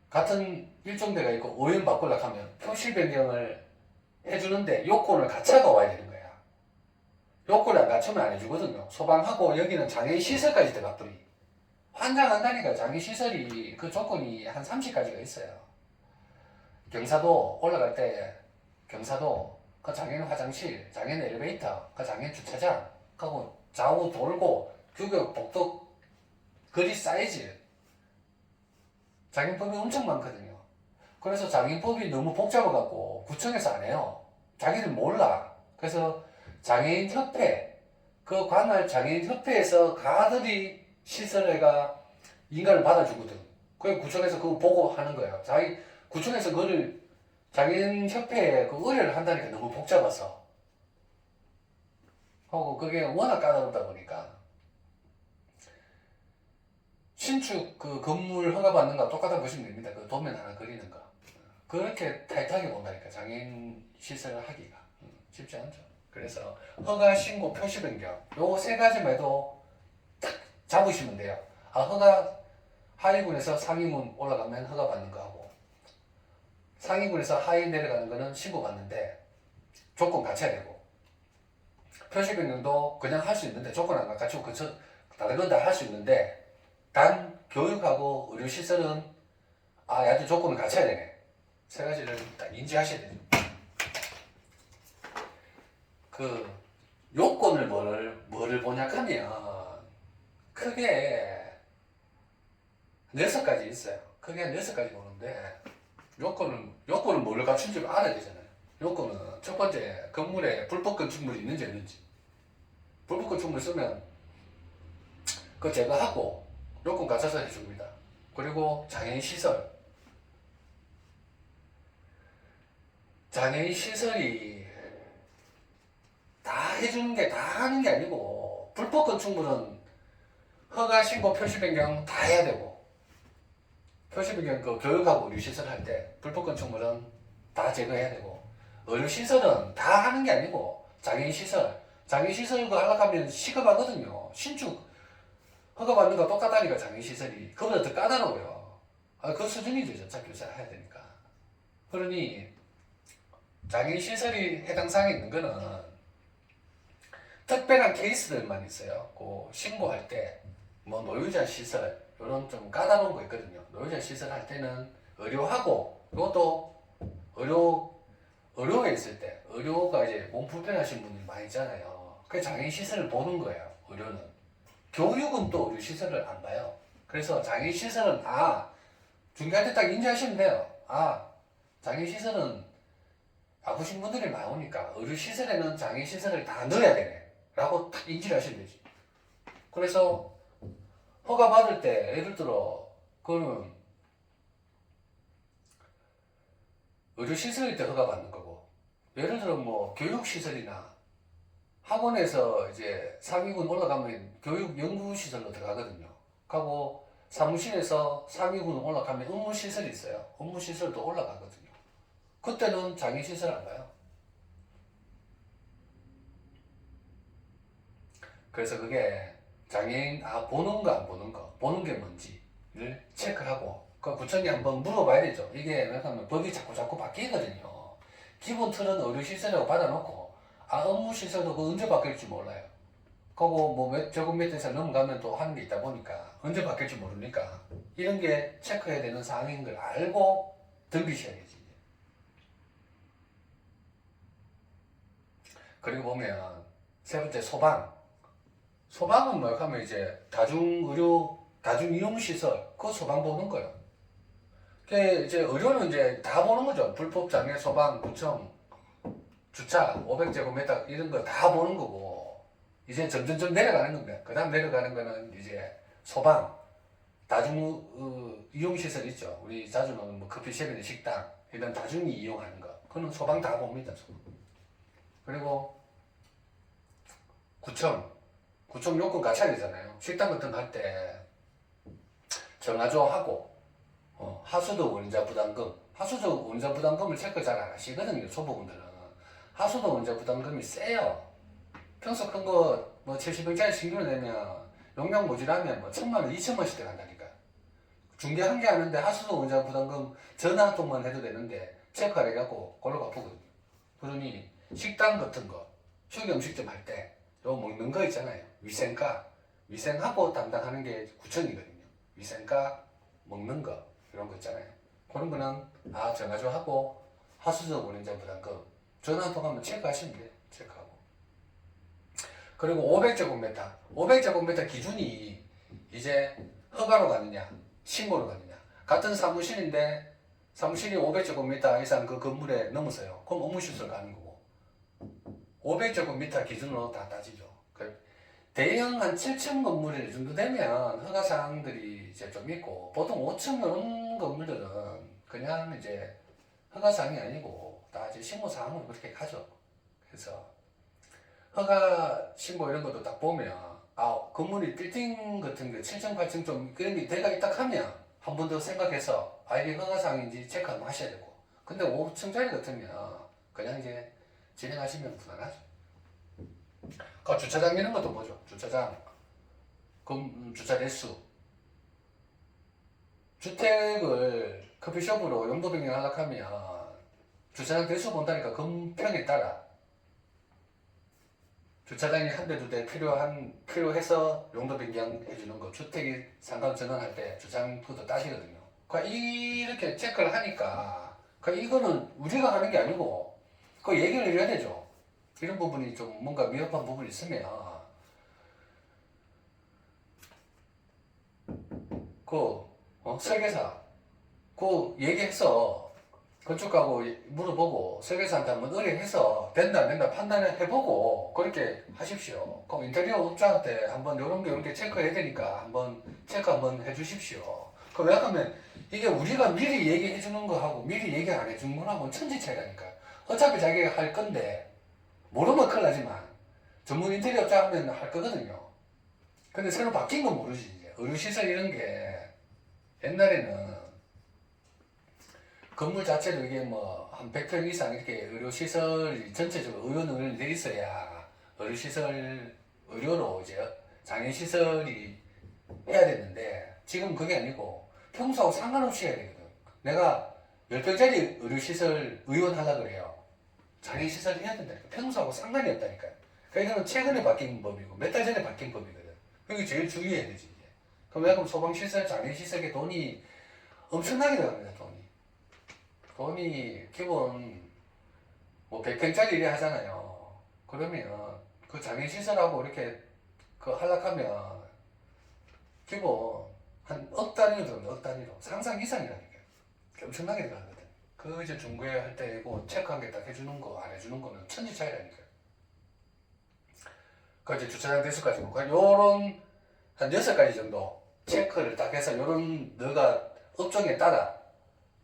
같은 일종대가 있고 의원 바꾸려고 하면 표시 변경을 해주는데 요건을 갖춰가 와야 되는 거야. 요건을 안 갖추면 안 해주거든요. 소방하고 여기는 장애인 시설까지 들어갔더니 환장한다니까. 장애인 시설이 그 조건이 한 30가지가 있어요. 경사도 올라갈 때 경사도 그 장애인 화장실, 장애인 엘리베이터, 그 장애인 주차장, 하고 좌우 돌고 규격, 복도, 거리 사이즈 장애인법이 엄청 많거든요. 그래서 장애인법이 너무 복잡해갖고 구청에서 안 해요. 자기들 몰라. 그래서 장애인협회, 그 관할 장애인협회에서 가들이 시설회가 인가를 받아주거든. 그래서 구청에서 그거 보고 하는 거예요. 구청에서 그거를 장애인협회에 그 의뢰를 한다니까 너무 복잡해서. 하고 그게 워낙 까다롭다 보니까 신축 그 건물 허가 받는 거 똑같아 보시면 됩니다. 그 도면 하나 그리는 거. 그렇게 타이트하게 본다니까. 장애인 시설을 하기가 쉽지 않죠. 그래서 허가, 신고, 표시 변경 요 세 가지만 해도 딱 잡으시면 돼요. 아, 허가 하위군에서 상위군 올라가면 허가 받는 거 하고 상위군에서 하위 내려가는 거는 신고 받는데 조건 갖춰야 되고 표시 변경도 그냥 할 수 있는데 조건 안 갖추고 다른 건 다 할 수 있는데 단 교육하고 의료시설은 아주 조건을 갖춰야 되네. 세 가지를 딱 인지하셔야 되죠. 그 요건을 뭐를 보냐 하면 크게 6가지 있어요. 크게 6가지 보는데 요건은 뭐를 갖춘지 알아야 되잖아요. 요건은 첫 번째 건물에 불법 건축물이 있는지 없는지. 불법 건축물 쓰면 그거 제거하고 요건 갖춰서 해줍니다. 그리고 장애인 시설이 다 해주는 게 다 하는 게 아니고 불법 건축물은 허가 신고 표시 변경 다 해야 되고, 표시 변경 그 교육하고 의료시설 할 때 불법 건축물은 다 제거해야 되고, 의료시설은 다 하는 게 아니고 장애인시설 그거 하려고 하면 시급하거든요. 신축 허가 받는 거 똑같다니까. 장애인시설이 그보다 더 까다로워요. 그 수준이죠. 전차 교사를 해야 되니까. 그러니 장애인시설이 해당 사항에 있는 거는 특별한 케이스들만 있어요. 그 신고할 때 뭐 노유자 시설 이런 좀 까다로운 거 있거든요. 노유자 시설 할 때는 의료하고, 이것도 의료에 있을 때, 의료가 이제 몸 불편하신 분들이 많이 있잖아요. 그 장애인 시설을 보는 거예요. 의료는. 교육은 또 의료 시설을 안 봐요. 그래서 장애인 시설은 중개할 때 딱 인지하시면 돼요. 장애인 시설은 아프신 분들이 많이 오니까 의료 시설에는 장애인 시설을 다 넣어야 되네 라고 딱 인지를 하시면 되지. 그래서 허가 받을 때 예를 들어 그거는 의료시설일 때 허가 받는 거고, 예를 들어 뭐 교육시설이나 학원에서 이제 상위군 올라가면 교육연구시설로 들어가거든요. 하고 사무실에서 상위군 올라가면 업무시설이 있어요. 업무시설도 올라가거든요. 그때는 장애시설 안 가요. 그래서 그게 장애인 보는 거 안 보는 거, 보는 게 뭔지를 체크하고, 그 구청에 한번 물어봐야 되죠. 이게 왜냐하면 법이 자꾸 바뀌거든요. 기본 틀은 의료시설이라고 받아놓고 업무시설도 그 언제 바뀔지 몰라요. 그거 뭐 제곱미터에서 넘어가면 또 하는 게 있다 보니까 언제 바뀔지 모르니까 이런 게 체크해야 되는 사항인 걸 알고 덤비셔야지. 그리고 보면 세 번째 소방은 뭐 하면 이제 다중이용시설 그 소방 보는 거예요. 이제 의료는 이제 다 보는 거죠. 불법 장애 소방, 구청, 주차, 500제곱미터 이런 거 다 보는 거고, 이제 점점 내려가는 겁니다. 그 다음 내려가는 거는 이제 소방, 이용시설 있죠. 우리 자주 노는 뭐 커피숍이나 식당, 이런 다중이 이용하는 거. 그거는 소방 다 봅니다. 소방. 그리고 구청 요건 갖춰야 되잖아요. 식당 같은 거 할 때 정화조 하고, 하수도 원자 부담금을 체크 잘 안 하시거든요. 초보분들은. 하수도 원자 부담금이 세요. 평소 큰 거 뭐 70평짜리 신규로 내면 용량 모자라면 뭐 1,000만원, 2,000원씩 들어간다니까. 중개 한 개 하는데 하수도 원자 부담금 전화 한 통만 해도 되는데 체크 안 해갖고 골로 아프거든요. 그러니 식당 같은 거, 휴게 음식점 할 때 요 먹는 거 있잖아요. 위생하고 담당하는 게 구청이거든요. 위생과 먹는 거 이런 거 있잖아요. 그런 거는 정화조 하고 하수도 원자 부담금 전화 한 통 하면 체크하시면 돼요. 체크하고. 그리고 500제곱미터 기준이 이제 허가로 가느냐 신고로 가느냐. 같은 사무실인데 사무실이 500제곱미터 이상 그 건물에 넘어서요. 그럼 업무시설 가는 거고, 500제곱미터 기준으로 다 따지죠. 대형 한 7층 건물이 정도 되면 허가 사항들이 이제 좀 있고, 보통 5층 이런 건물들은 그냥 이제 허가 사항이 아니고 다 이제 신고 사항으로 그렇게 가죠. 그래서 허가 신고 이런 것도 딱 보면 건물이 빌딩 같은 게 7층 8층 좀 그런 게 대가 있다 하면 한 번 더 생각해서 이게 허가 사항인지 체크 한번 하셔야 되고, 근데 5층짜리 같으면 그냥 이제 진행하시면 무난하죠. 주차장 이런 것도 보죠. 주차장, 주차 대수. 주택을 커피숍으로 용도 변경하려고 하면 주차장 대수 본다니까 건평에 따라 주차장이 한 대, 두 대 필요해서 용도 변경해주는 거, 주택이 상가 전환할 때 주차장 그것도 따시거든요. 이렇게 체크를 하니까 이거는 우리가 하는 게 아니고 얘기를 해줘야 되죠. 이런 부분이 좀 뭔가 미흡한 부분이 있으면 설계사 얘기해서 건축가고 물어보고 설계사한테 한번 의뢰해서 된다 안 된다 판단을 해보고 그렇게 하십시오. 그럼 인테리어 업자한테 한번 이런 게 체크해야 되니까 한번 체크 한번 해주십시오. 왜냐하면 이게 우리가 미리 얘기해 주는 거하고 미리 얘기 안 해주는 거하고는 천지 차이라니까. 어차피 자기가 할 건데 모르면 큰일 나지만 전문 인테리어 업자 하면 할 거거든요. 근데 새로 바뀐 건 모르지. 이제 의료시설 이런 게 옛날에는 건물 자체도 이게 뭐 한 100평 이상 이렇게 의료시설이 전체적으로 의료능력이 돼 있어야 의료시설 의료로 이제 장애시설이 해야 되는데 지금 그게 아니고 평소하고 상관없이 해야 되거든. 내가 10평짜리 의료시설 의원 하려고 그래요. 장애시설 해야 된다니까. 평소하고 상관이 없다니까요. 그러니까 이거는 최근에 바뀐 법이고 몇 달 전에 바뀐 법이거든. 그게 제일 주의해야 되지 이제. 그럼 왜 그럼 소방시설, 장애시설에 돈이 엄청나게 들어갑니다. 돈이 기본 뭐 100평짜리 이래 하잖아요. 그러면 그 장애시설하고 이렇게 그 하락하면 기본 한 억 단위로 들어온다. 억 단위로. 상상 이상이라니까. 엄청나게 들어가거든. 그 이제 중개할 때 이거 체크한 게 딱 해주는 거 안 해주는 거는 천지 차이라니까요. 그 이제 주차장 대수까지 뭐 요런 한 6가지 정도 체크를 딱 해서 요런 너가 업종에 따라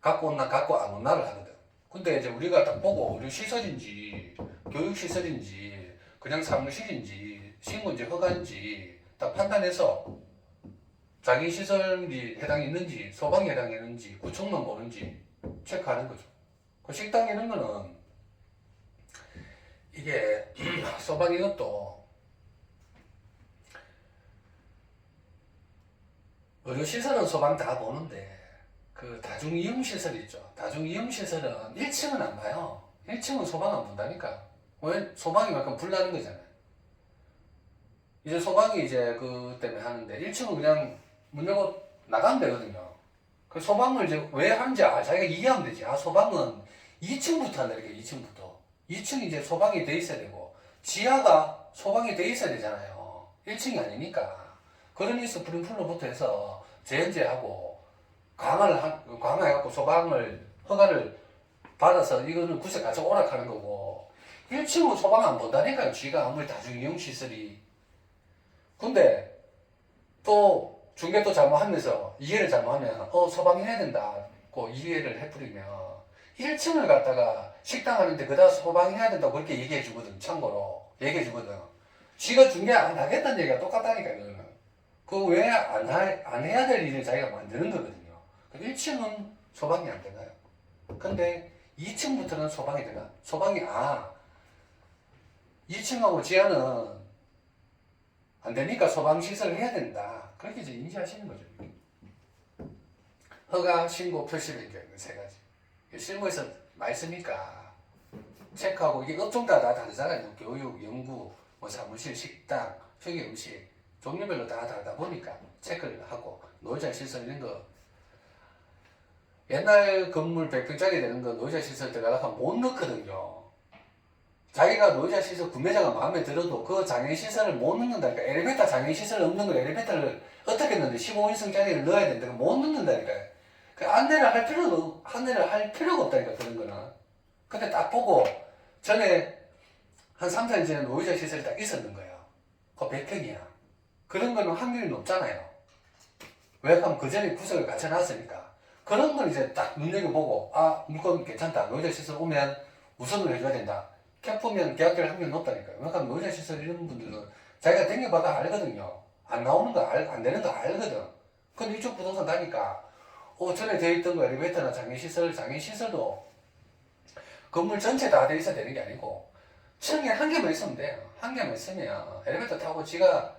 갖고 온나 갖고 안 온나를 하거든. 근데 이제 우리가 딱 보고 우리 시설인지 교육시설인지 그냥 사무실인지 신고인지 허가인지 딱 판단해서 자기 시설이 해당이 있는지 소방에 해당이 있는지 구청만 보는지 체크하는 거죠. 그 식당 이런 거는 이게 소방 이것도 의료시설은 소방 다 보는데 그 다중이용시설 있죠. 다중이용시설은 1층은 안 봐요. 1층은 소방 안 본다니까. 왜? 소방이 약간 불나는 거잖아요. 이제 소방이 이제 그 때문에 하는데 1층은 그냥 문 열고 나가면 되거든요. 그 소방을 이제 왜 하는지 자기가 이해하면 되지. 소방은 2층부터 한다 이렇게 2층부터. 2층이 이제 소방이 돼 있어야 되고 지하가 소방이 돼 있어야 되잖아요. 1층이 아니니까. 그러니 스프링플러부터 해서 제연제하고 강화해갖고 소방을 허가를 받아서 이거는 구색 가서 오락하는 거고 1층은 소방 안 본다니까요. 쥐가 아무리 다중이용시설이. 근데 또 중개 또 잘못하면서 이해를 잘못하면 소방이 해야 된다고 이해를 해버리면 1층을 갖다가 식당 하는데 그다 소방이 해야 된다고 그렇게 얘기해 주거든. 참고로 얘기해 주거든. 쥐가 중개 안 하겠다는 얘기가 똑같다니까요. 그 왜 안 해야 될 일을 자기가 만드는 거거든요. 1층은 소방이 안 되나요? 근데 2층부터는 소방이 되나? 소방이 2층하고 지하는 안 되니까 소방시설을 해야 된다. 그렇게 이제 인지하시는 거죠. 허가, 신고, 표시 변경 세 가지. 실무에서 많이 쓰니까 체크하고 이게 업종마다 다 다르잖아요. 교육, 연구, 뭐 사무실, 식당, 회계 음식 종류별로 다 다르다 보니까 체크를 하고 노후자 시설 이런 거 옛날 건물 100평짜리 되는 거 노후자 시설 들어가다가 못 넣거든요. 자기가 노후자 시설 구매자가 마음에 들어도 그 장애시설을 못 넣는다니까. 엘리베이터 장애시설 없는 걸 엘리베이터를 어떻게 넣는데 15인승짜리를 넣어야 되는데 못 넣는다니까. 그 안내를 할 필요가 없다니까 그런 거는. 근데 딱 보고 전에 한 3, 4년 전에 노후자 시설이 딱 있었는 거예요. 그 100평이야. 그런 거는 확률이 높잖아요. 왜 하면 그 전에 구석을 갖춰놨으니까. 그런 건 이제 딱 눈여겨보고 물건 괜찮다. 노후자 시설 오면 우선으로 해줘야 된다. 캡보면 계약될 확률이 높다니까요. 왜냐하면 노후자 시설 이런 분들은 자기가 댕겨봐도 알거든요. 안 나오는 거 안 되는 거 알거든. 근데 이쪽 부동산 다니까 전에 되어 있던 거 엘리베이터나 장애시설도 건물 전체 다 돼 있어야 되는 게 아니고 층에 한 개만 있으면 돼요. 한 개만 있으면 엘리베이터 타고 지가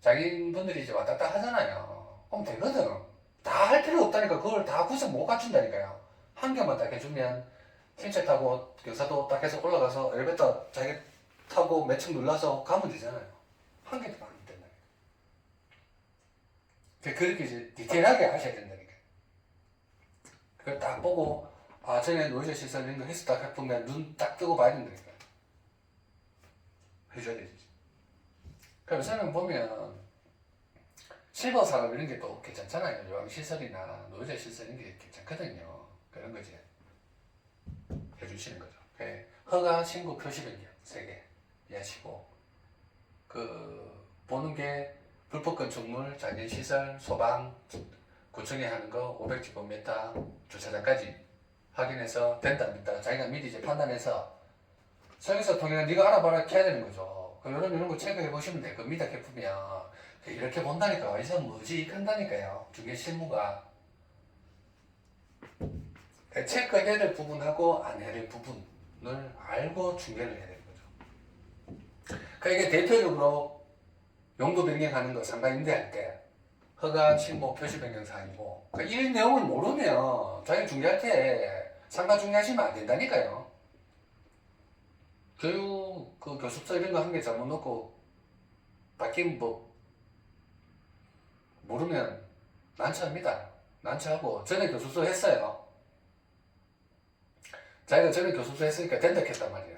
자기분들이 이제 왔다 갔다 하잖아요. 그럼 되거든. 다 할 필요 없다니까. 그걸 다 구석 못 갖춘다니까요. 한 개만 딱 해주면 휠체어 타고 경사도 딱 해서 올라가서 엘리베이터 자기 타고 몇 층 눌러서 가면 되잖아요. 한 개도 안 된다니까. 그렇게 이제 디테일하게 하셔야 된다니까. 그걸 딱 보고 전에 노이즈 시설 이런 거 했어 딱 해보면 눈 딱 뜨고 봐야 된다니까. 해줘야 되지. 그래서 요새는 보면 실버 산업 이런 게 또 괜찮잖아요. 요양시설이나 노이즈 시설 이런 게 괜찮거든요. 그런 거지. 해주시는 거죠. 허가, 신고, 표시 변경 3개 이해하시고 보는 게 불법 건축물, 장애시설, 소방, 구청에 하는 거 500제곱미터 주차장까지 확인해서 된다 안 된다 자기가 미리 이제 판단해서 설계사 통해서 네가 알아봐라 이렇게 해야 되는 거죠. 이런 거 체크해 보시면 될 겁니다. 개품이야. 이렇게 본다니까 어디서 뭐지 한다니까요. 중개 실무가 체크해야 될 부분하고 안 해야 될 부분을 알고 중개를 해야 되는 거죠. 그러니까 이게 대표적으로 용도 변경하는 거 상가 임대할 때 허가, 실무, 표시 변경 사항이고 그러니까 이 내용을 모르면 자기 중개할 때 상가 중개하시면 안 된다니까요. 교육 그 교습서 이런 거 한 개 잘못 넣고 바뀐 법 모르면 난처합니다. 난처하고 전에 교습서 했어요. 자기가 전에 교습소 했으니까 된다 했단 말이에요.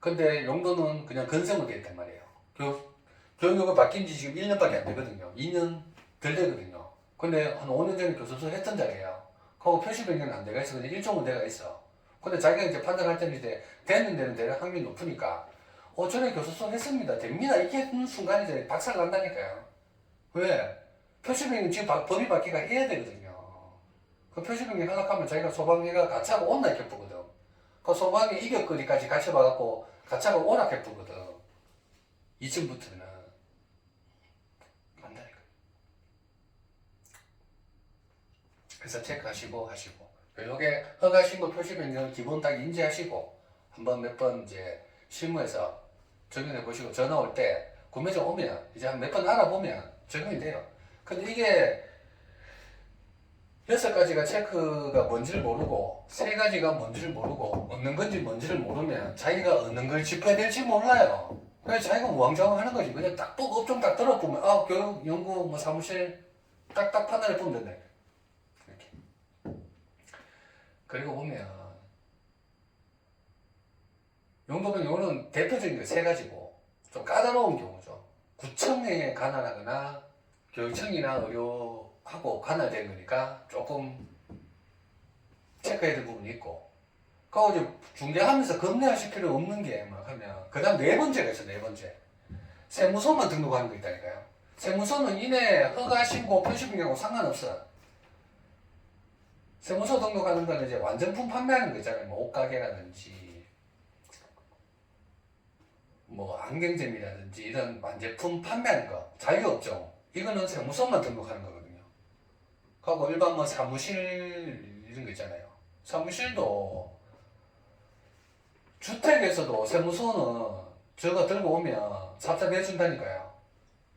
근데 용도는 그냥 건성으로 돼 있단 말이에요. 교육이 바뀐 지 지금 1년밖에 안 되거든요. 2년 덜 되거든요. 근데 한 5년 전에 교습소 했던 자리예요. 그거 표시 변경은 안 돼가 있어. 근데 일종 문제가 있어. 근데 자기가 이제 판단할 때는 이제 되는 데는 대략 확률이 높으니까 전에 교습소 했습니다. 됩니다. 이렇게 하는 순간 이제 박살 난다니까요. 왜? 표시 변경 지금 법이 바뀌가 해야 되거든요. 그 표시 변경 하려고 하면 자기가 소방회가 가차가 온다 이렇게 보거든. 그 소방이 이격거리까지 같이 봐갖고 가차가 오락해 보거든. 2층부터는 안다니까. 그래서 체크하시고 하시고 요게 허가 신고 표시 변경 기본 딱 인지하시고 한번 몇 번 이제 실무에서 적용해 보시고 전화 올 때 구매자 오면 이제 한 몇 번 알아보면 적용이 돼요. 근데 이게 6가지가 체크가 뭔지를 모르고 3가지가 뭔지를 모르고 얻는 건지 뭔지를 모르면 자기가 얻는 걸 짚어야 될지 몰라요. 그래서 자기가 우왕좌왕 하는 거지. 그냥 딱 보고 업종 딱 들어보면 교육, 연구, 뭐 사무실 딱딱 판단해 보면 된다. 이렇게. 그리고 보면 용도는 요거는 대표적인 게 3가지고 좀 까다로운 경우죠. 구청에 관할하거나 교육청이나 의료하고 관할된 거니까 조금 체크해야 될 부분이 있고 그리고 이제 중개하면서 겁내하실 필요 없는 게 뭐 하면 그 다음 4번째가 있어. 4번째 세무서만 등록하는 거 있다니까요. 세무서는 이내 허가 신고 표시 변경하고 상관없어. 세무서 등록하는 거는 이제 완전품 판매하는 거 있잖아요. 뭐 옷가게라든지 뭐 안경점이라든지 이런 완제품 판매하는 거 자유업종 이거는 세무서만 등록하는 거거든요. 그리고 일반 뭐 사무실 이런 거 있잖아요. 사무실도 주택에서도 세무서는 저거 들고 오면 삽사 내준다니까요.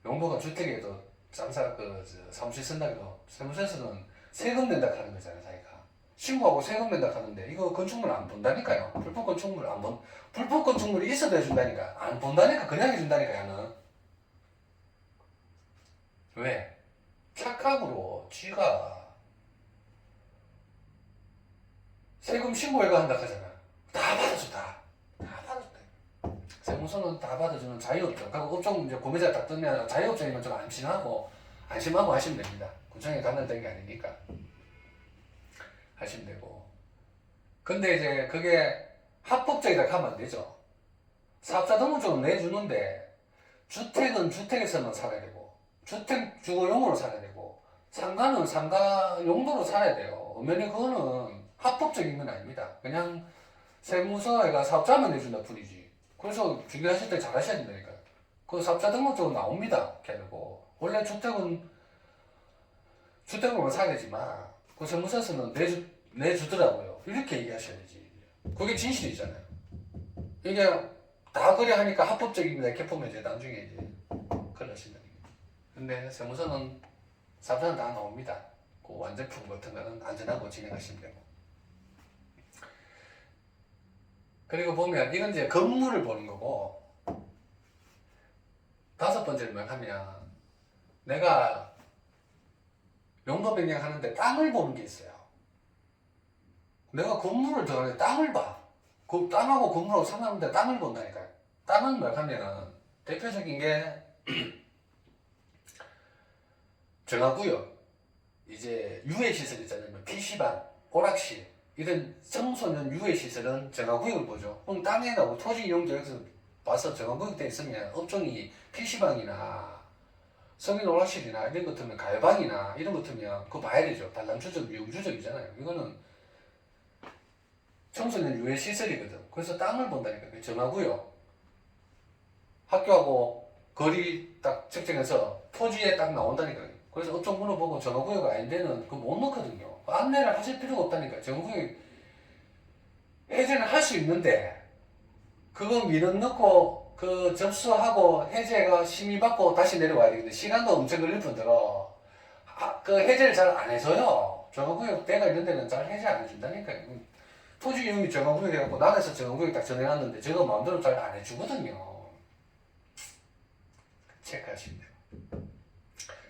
용도가 주택에도 사무실 쓴다고 해도 세무서에서는 세금 낸다 하는 거잖아요. 자기가 신고하고 세금 낸다 하는데 이거 건축물 안 본다니까요. 불법 건축물 안 본, 불법 건축물이 있어도 해준다니까. 안 본다니까 그냥 해준다니까 얘는. 왜? 착각으로 쥐가 세금 신고해가 한다 하잖아. 다 받아준다. 다 받아준다. 세무서는 다 받아주는 자유업종. 그리고 업종 이제 구매자 딱 뜨면 자유업종이면 좀 안심하고 하시면 됩니다. 구청에 관련된 게 아니니까 하시면 되고. 근데 이제 그게 합법적이다 하면 안 되죠. 사업자 등록증은 내주는데 주택은 주택에서만 살아야 되고 주택 주거용으로 살아야 되고 상가는 상가 용도로 살아야 돼요. 엄연히 그거는 합법적인 건 아닙니다. 그냥 세무서가 사업자만 내준다 뿐이지. 그래서 중개하실 때 잘 하셔야 된다니까요. 그 사업자 등록증은 나옵니다. 걔고 원래 주택으로만 살아야 되지만 그 세무서에서는 내주더라고요. 이렇게 얘기하셔야 되지. 그게 진실이잖아요. 이게 다 그래 하니까 합법적입니다. 이렇게 보면 이제 나중에 이제 큰일 나신다. 근데 세무서는 사업자는 다 나옵니다. 그 완제품 같은 거는 안전하고 진행하시면 되고. 그리고 보면 이건 이제 건물을 보는 거고 5번째는 뭐 하면 내가 용도 변경하는데 땅을 보는 게 있어요. 내가 건물을 들어가는데 땅을 봐. 그 땅하고 건물하고 상관없는데 땅을 본다니까요. 땅은 뭐 하면 대표적인 게 정화구역 이제 유해시설 있잖아요. PC방, 오락실 이런 청소년 유해시설은 정화구역을 보죠. 그럼 땅에나 뭐 토지 이용자에서 봐서 정화구역 돼 있으면 업종이 PC방이나 성인 오락실이나 이런 것 같으면 가요방이나 이런 것 같으면 그거 봐야 되죠. 단란주적, 유용주적이잖아요. 이거는 청소년 유해시설이거든. 그래서 땅을 본다니까. 정화구역 학교하고 거리 딱 측정해서 토지에 딱 나온다니까요. 그래서 업종 물어보고 전화구역 아닌데는 그거 못 넣거든요. 안내를 하실 필요가 없다니까요. 전화구역 해제는 할 수 있는데 그거 민원 넣고 그 접수하고 해제가 심의받고 다시 내려와야 되는데 시간도 엄청 걸릴 뿐더러 그 해제를 잘 안 해줘요. 전화구역 대가 있는 데는 잘 해제 안 해준다니까요. 토지 이용이 정화구역 해갖고 나라에서 정화구역 딱 정해놨는데 저거 마음대로 잘 안 해주거든요. 체크하시면 돼요.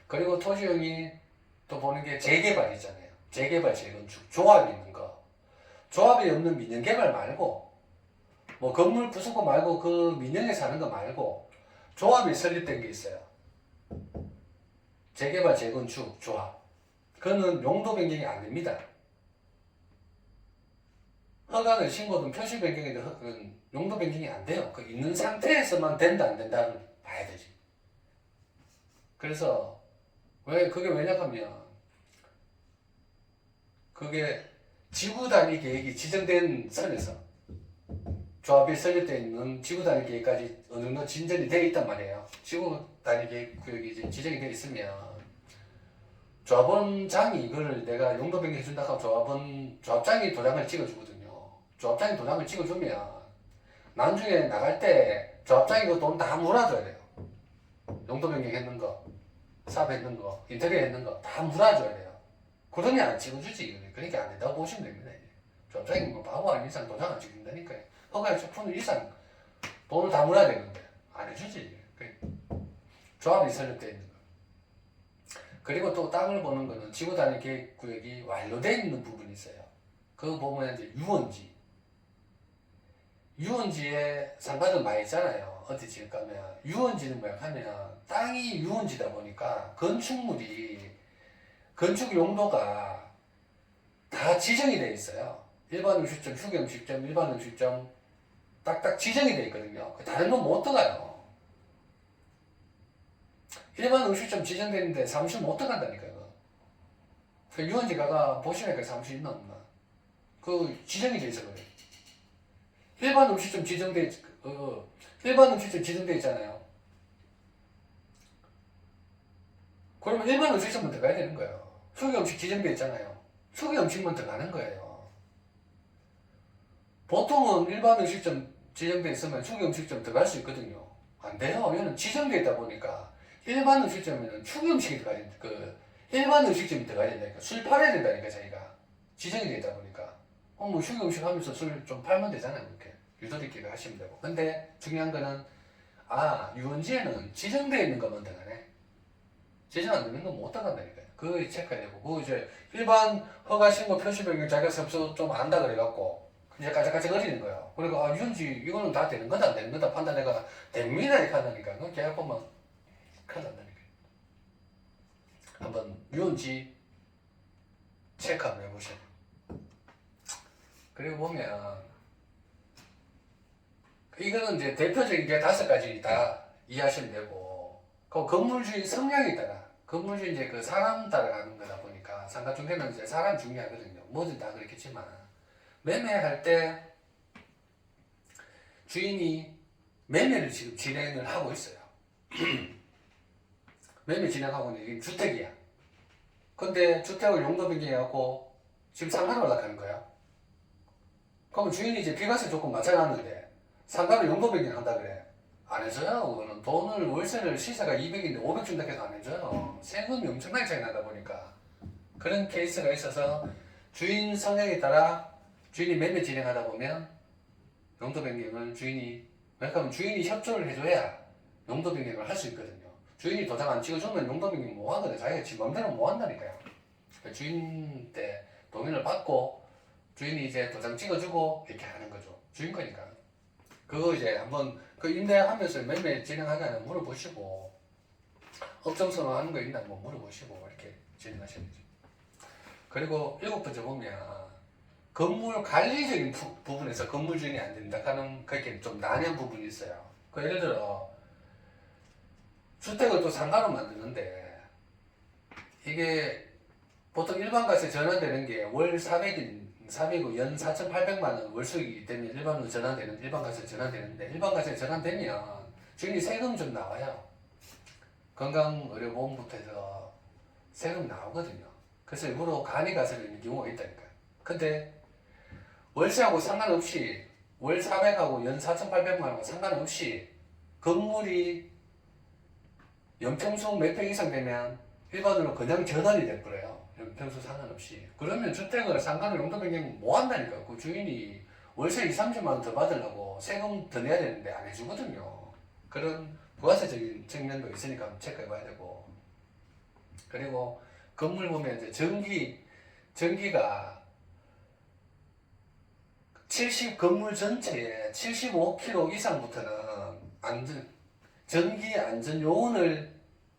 그리고 토지 이용이 또 보는 게 재개발 있잖아요. 재개발, 재건축, 조합이 있는 거. 조합이 없는 민영개발 말고 뭐 건물 부수고 말고 그 민영에 사는 거 말고 조합이 설립된 게 있어요. 재개발, 재건축, 조합. 그거는 용도 변경이 안 됩니다. 허가는 신고든 표시 변경이든 용도 변경이 안 돼요. 그 있는 상태에서만 된다 안 된다를 봐야 되지. 그래서 그게 왜냐하면 그게 지구 단위 계획이 지정된 선에서 조합이 설립되어 있는 지구 단위 계획까지 어느 정도 진전이 되어 있단 말이에요. 지구 단위 계획 구역이 이제 지정이 되어 있으면 조합원장이 이걸 내가 용도 변경해준다 하고 조합장이 도장을 찍어주거든요. 조합장이 도장을 찍어주면 나중에 나갈 때 조합장이 그 돈 다 물어줘야 돼요. 용도 변경했는 거, 사업했는 거, 인테리어 했는 거 다 물어줘야 돼요. 그러니 안 찍어주지. 그러니까 안 된다고 보시면 됩니다. 조합장이 뭐 바보 아닌 이상 도장 안 찍는다니까요. 허가에 푸는 이상 돈을 다 물어야 되는데 안 해주지. 조합이 설립되어 있는 거. 그리고 또 땅을 보는 거는 지구 단위 계획 구역이 완료되어 있는 부분이 있어요. 그거 보면 이제 유원지에 상가들 많이 있잖아요. 어디 지을 거면 유원지는 뭐야 하면 땅이 유원지다 보니까 건축물이 건축 용도가 다 지정이 되어 있어요. 일반 음식점, 휴게 음식점, 일반 음식점 딱딱 지정이 되어 있거든요. 다른 건 못 들어가요. 일반 음식점 지정되어 있는데 사무실 못 들어간다니까요. 그 유원지 가가 보시니까 사무실 있나 없나. 그 지정이 되어 있어 그래요. 일반 음식점 지정돼 있잖아요. 그러면 일반 음식점만 들어가야 되는 거예요. 휴게 음식 지정돼 있잖아요. 휴게 음식만 들어가는 거예요. 보통은 일반 음식점 지정돼 있으면 휴게 음식점 들어갈 수 있거든요. 안 돼요. 얘는 지정돼 있다 보니까 일반 음식점에는 휴게 음식이 들어가야 된다. 일반 음식점이 들어가야 된다니까. 술 팔아야 된다니까 자기가. 지정이 돼 있다 보니까. 뭐 휴게 음식 하면서 술 좀 팔면 되잖아요. 이렇게. 유도리끼리 하시면 되고. 근데 중요한 거는 유원지에는 지정되어 있는 것만 들어가네. 지정 안 되는 건 못 들어간다니까요. 그거 체크해야 되고. 그거 이제 일반 허가 신고 표시 변경 자기가 접수 좀 안다 그래갖고 이제 까짝까짝 거리는 거예요. 그러니까 유원지 이거는 다 되는 거다 안 되는 거다 판단해가 됩니다 이렇게 하다니까. 그건 계약 보면 큰일 난다니까요. 한번 유원지 체크 한번 해보세요. 그리고 보면 이거는 이제 대표적인 게 5가지 다 이해하시면 되고, 그 건물주의 성향에 따라, 건물주의 이제 그 사람 따라가는 거다 보니까, 상가중개는 이제 사람 중요하거든요. 뭐든 다 그렇겠지만, 매매할 때 주인이 매매를 지금 진행을 하고 있어요. 매매 진행하고 있는 게 주택이야. 근데 주택을 용도 변경해갖고 지금 상가를 올라가는 거야. 그럼 주인이 이제 비과세 조건 맞춰놨는데, 상가를 용도 변경한다 그래. 안 해줘요. 그거는 돈을 월세를 시세가 200인데 500 준다 해도 안 해줘요. 세금이 엄청나게 차이 나다 보니까 그런 케이스가 있어서 주인 성향에 따라 주인이 매매 진행하다 보면 용도 변경을 왜냐하면 주인이 협조를 해줘야 용도 변경을 할 수 있거든요. 주인이 도장 안 찍어주면 용도 변경 못 하거든요. 자기가 지 맘대로 못 한다니까요. 그러니까 주인 때 동의를 받고 주인이 이제 도장 찍어주고 이렇게 하는 거죠. 주인 거니까. 그거 이제 한번 그 임대하면서 매매 진행하냐는 물어보시고 업종선호 하는 거 있나 한번 물어보시고 이렇게 진행하셔야 되죠. 그리고 7번째 보면 건물 관리적인 부분에서 건물 주인이 안 된다 하는 그게 좀 난해한 부분이 있어요. 그 예를 들어 주택을 또 상가로 만드는데 이게 보통 일반가세 전환되는 게 월 400이고 연 4,800만 원 월수익이기 때문에 일반가세 전환되는데 일반가세 전환되면 주인이 세금 좀 나와요. 건강의료보험부터 해서 세금 나오거든요. 그래서 일부러 간이 가서 있는 경우가 있다니까요. 근데 월세하고 상관없이 월 400하고 연 4,800만 원하고 상관없이 건물이 연평수 몇 평 이상 되면 일반으로 그냥 전환이 돼버려요. 연평수 상관없이. 그러면 주택을 상가를 용도 변경 못 한다니까. 그 주인이 월세 2, 30만 원 더 받으려고 세금 더 내야 되는데 안 해주거든요. 그런 부가세적인 측면도 있으니까 체크해 봐야 되고. 그리고 건물 보면 이제 전기가 건물 전체에 75km 이상부터는 전기 안전 요원을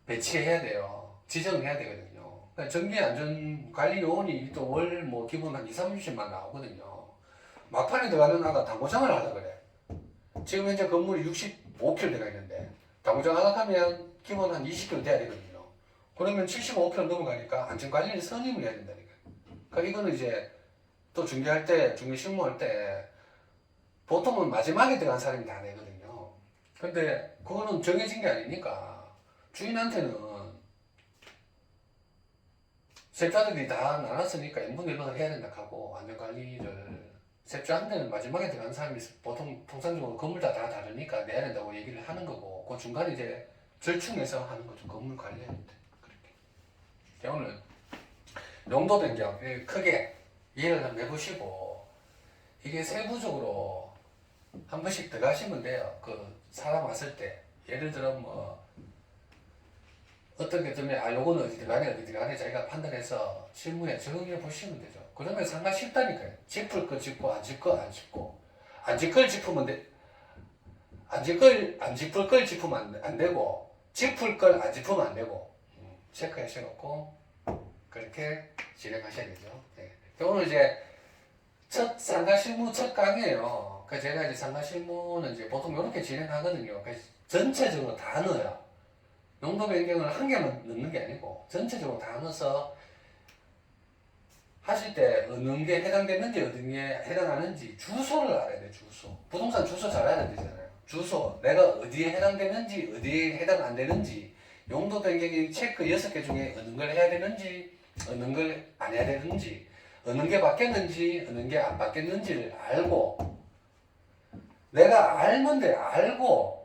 배치해야 돼요. 지정해야 되거든요. 그러니까 전기 안전 관리 요원이 또 월 뭐 기본 한 2, 30만 나오거든요. 막판에 들어가는 아가 당구장을 하려 그래. 지금 현재 건물이 65km 들어가 있는데 당구장 하려 하면 기본 한 20km 돼야 되거든요. 그러면 75km 넘어가니까 안전 관리를 선임을 해야 된다니까. 그러니까 이거는 이제 또 중개 실무할 때 보통은 마지막에 들어간 사람이 다 내거든요. 근데 그거는 정해진 게 아니니까 주인한테는 세입자들이 다 나눴으니까 n분의 1로 해야 된다 하고 안전관리를 세입자한테는 마지막에 들어간 사람이 보통 통상적으로 건물 다 다르니까 내야 된다고 얘기를 하는 거고 그 중간에 이제 절충해서 하는 거죠. 건물 관리할 때. 그렇게. 오늘 용도 변경 크게 이해를 한번 해보시고 이게 세부적으로 한 번씩 들어가시면 돼요. 그 사람 왔을 때 예를 들어 뭐 어떻게 되면 요거는 어디 들어가네 자기가 판단해서 실무에 적용해 보시면 되죠. 그러면 상관 쉽다니까요. 짚을 거 짚고 안 짚을 거 안 짚고 안 짚을 짚으면 안 짚을 걸 짚으면 안 되고 짚을 걸 안 짚으면 안 되고 체크하셔놓고 그렇게 진행하셔야 되죠. 네. 오늘 이제 첫 상가 실무 첫 강의예요. 그 제가 이제 상가 실무는 이제 보통 이렇게 진행하거든요. 그래서 전체적으로 다 넣어요. 용도 변경을 한 개만 넣는 게 아니고 전체적으로 다 넣어서 하실 때 어느 게 해당되는지 어느 게 해당하는지 주소를 알아야 돼. 주소. 부동산 주소 잘 알아야 되잖아요. 주소. 내가 어디에 해당되는지 어디에 해당 안 되는지 용도 변경이 체크 6개 중에 어느 걸 해야 되는지 어느 걸 안 해야 되는지 어느 게 바뀌었는지 어느 게 안 바뀌었는지를 알고 내가 알면 돼. 알고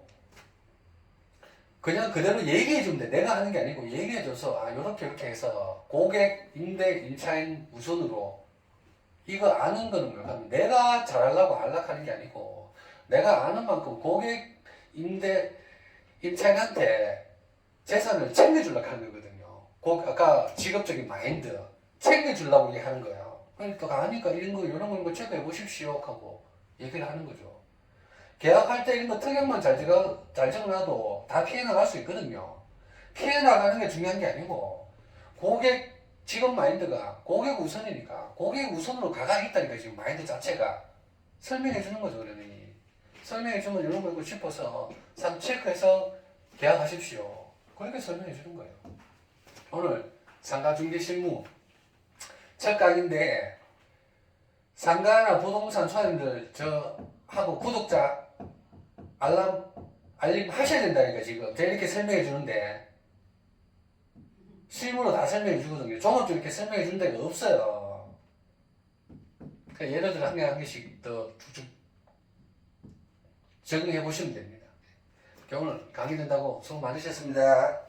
그냥 그대로 얘기해주면 돼. 내가 하는 게 아니고 얘기해줘서 요렇게 해서 고객, 임대, 임차인 우선으로 이거 아는 거는 뭐야? 내가 잘하려고 하는 게 아니고 내가 아는 만큼 고객, 임대, 임차인한테 재산을 챙겨주려고 하는 거거든요. 아까 직업적인 마인드 챙겨주려고 하는 거예요. 그러니까 아니까 이런 거 체크해 보십시오 하고 얘기를 하는 거죠. 계약할 때 이런 거 특약만 잘 적어놔도 다 피해 나갈 수 있거든요. 피해 나가는 게 중요한 게 아니고 고객 직업 마인드가 고객 우선이니까 고객 우선으로 가가 있다니까 지금 마인드 자체가 설명해 주는 거죠. 그러니 설명해 주면 이런 거 있고 싶어서 참 체크해서 계약하십시오. 그렇게 설명해 주는 거예요. 오늘 상가 중개 실무 첫 강의인데 상가나 부동산 소장님들 하고 구독자 알림 하셔야 된다니까 지금 제가 이렇게 설명해 주는데 실무로 다 설명해 주거든요. 종합적으로 이렇게 설명해 주는 데가 없어요. 그러니까 예를 들어 한 개씩 더 쭉쭉 적용해 보시면 됩니다. 오늘 강의 된다고 수고 많으셨습니다.